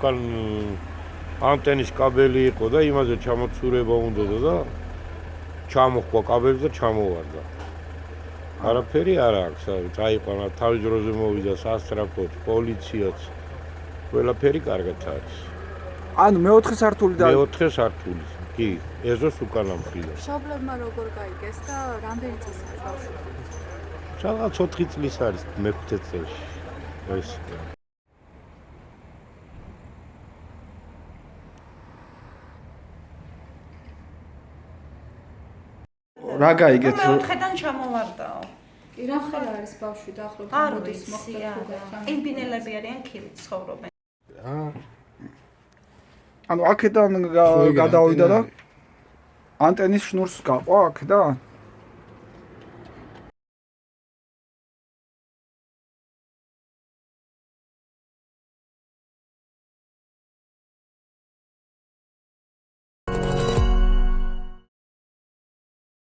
უკან ანტენის კაბელი იყო და იმაზე ჩამოცურება უნდოდა და ჩამოხვა კაბელი და ჩამოვარდა. არაფერი არ აქვს, წაიყვანა თავის დროზე მოვიდა სასტრაფოდ, პოლიციაც. ყველაფერი კარგად არის. ანუ მეოთხე სართული და მეოთხე სართული. კი, ეზოს უკან ამხილა. მშობლებმა როგორ გაიგეს და რამდენი წელი ბავშვი? რაღაც 4 წლის არის მე-5 წელში. ეს რა გაიგეთ? მეოთხედან ჩამოვარდაო. კი, რა ხარ არის ბავშვი დაახლოებით არ მოდის ვიცი, მოხდა არა. იმბინელები არიან ქივით ცხოვრობენ. ანუ აქედან გადავიდა და ანტენის შნურს გაყვა აქედან?